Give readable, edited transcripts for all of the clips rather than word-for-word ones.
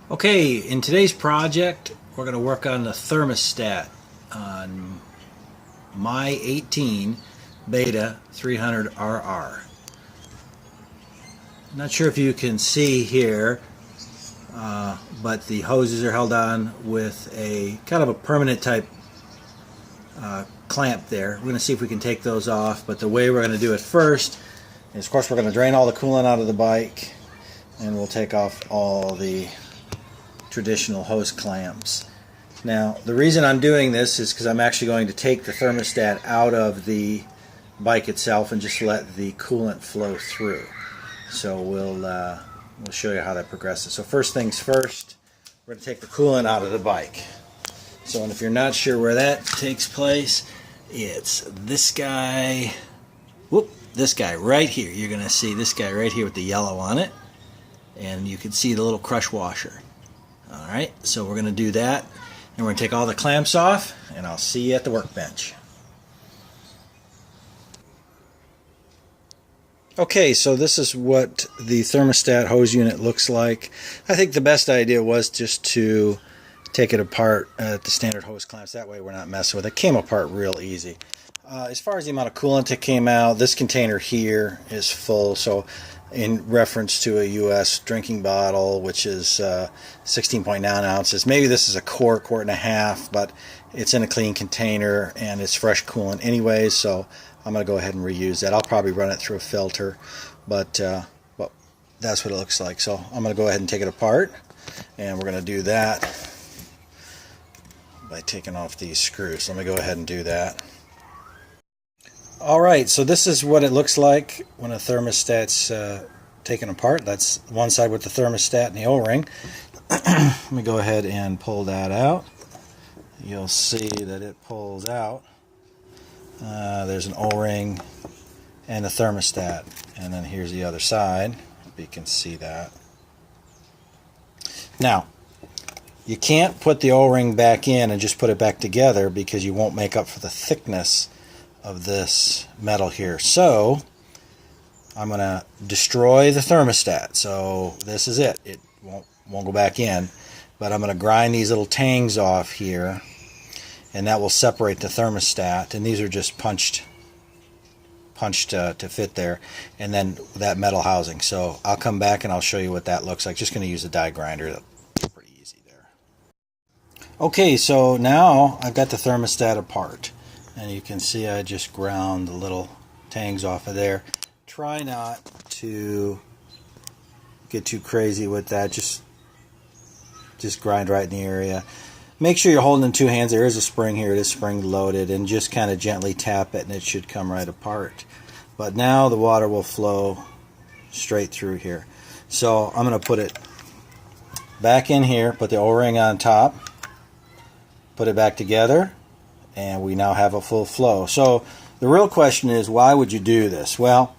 Okay, in today's project, we're going to work on the thermostat on MY18 Beta 300RR. Not sure if you can see here, but the hoses are held on with a kind of a permanent type clamp there. We're going to see if we can take those off, but the way we're going to do it first is, of course, we're going to drain all the coolant out of the bike, and we'll take off all the traditional hose clamps. Now, the reason I'm doing this is because I'm actually going to take the thermostat out of the bike itself and just let the coolant flow through. So we'll show you how that progresses. So first things first, we're going to take the coolant out of the bike. So, and if you're not sure where that takes place, it's this guy. Whoop, this guy right here. You're going to see this guy right here with the yellow on it, and you can see the little crush washer. Alright, so we're going to do that, and we're going to take all the clamps off, and I'll see you at the workbench. Okay, so this is what the thermostat hose unit looks like. I think the best idea was just to take it apart at the standard hose clamps. That way we're not messing with it. It came apart real easy. As far as the amount of coolant that came out, this container here is full, so in reference to a U.S. drinking bottle, which is 16.9 ounces. Maybe this is a quart and a half, but it's in a clean container and it's fresh coolant anyways, so I'm going to go ahead and reuse that. I'll probably run it through a filter, but well, that's what it looks like. So I'm going to go ahead and take it apart, and we're going to do that by taking off these screws. So let me go ahead and do that. Alright, so this is what it looks like when a thermostat's taken apart. That's one side with the thermostat and the O-ring. Let me go ahead and pull that out. You'll see that it pulls out. There's an O-ring and a thermostat. And then here's the other side. Hope you can see that. Now, you can't put the O-ring back in and just put it back together because you won't make up for the thickness of this metal here. So I'm going to destroy the thermostat. So this is it. It won't go back in, but I'm going to grind these little tangs off here, and that will separate the thermostat. And these are just punched to fit there, and then that metal housing. So I'll come back and I'll show you what that looks like. Just going to use a die grinder. That's pretty easy there. Okay, so now I've got the thermostat apart. And you can see I just ground the little tangs off of there. Try not to get too crazy with that. Just grind right in the area. Make sure you're holding in two hands. There is a spring here. It is spring loaded. And just kind of gently tap it and it should come right apart. But now the water will flow straight through here. So I'm going to put it back in here. Put the O-ring on top. Put it back together. And we now have a full flow. So the real question is, why would you do this? Well,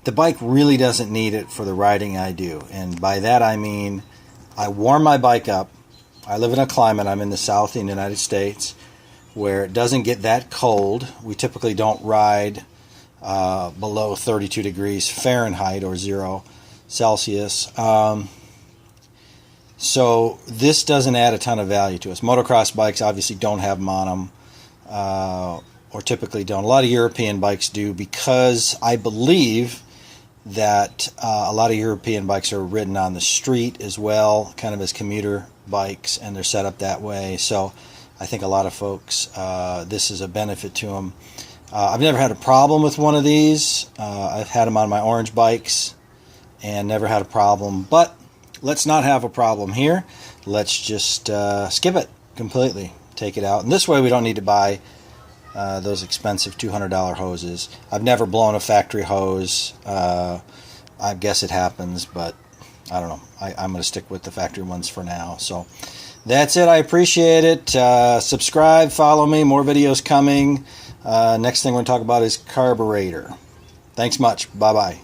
the bike really doesn't need it for the riding I do. And by that I mean, I warm my bike up. I live in a climate, I'm in the south in the United States, where it doesn't get that cold. We typically don't ride below 32 degrees Fahrenheit or 0 Celsius. So this doesn't add a ton of value to us. Motocross bikes obviously don't have them on them. Or typically don't. A lot of European bikes do, because I believe that a lot of European bikes are ridden on the street as well, kind of as commuter bikes, and they're set up that way. So I think a lot of folks, this is a benefit to them. I've never had a problem with one of these. I've had them on my orange bikes and never had a problem. But let's not have a problem here. Let's just skip it completely. Take it out, and this way we don't need to buy those expensive $200 hoses. I've never blown a factory hose. I guess it happens, but I don't know. I'm going to stick with the factory ones for now. So that's it. I appreciate it. Subscribe, follow me. More videos coming. Next thing we're going to talk about is carburetor. Thanks much. Bye bye.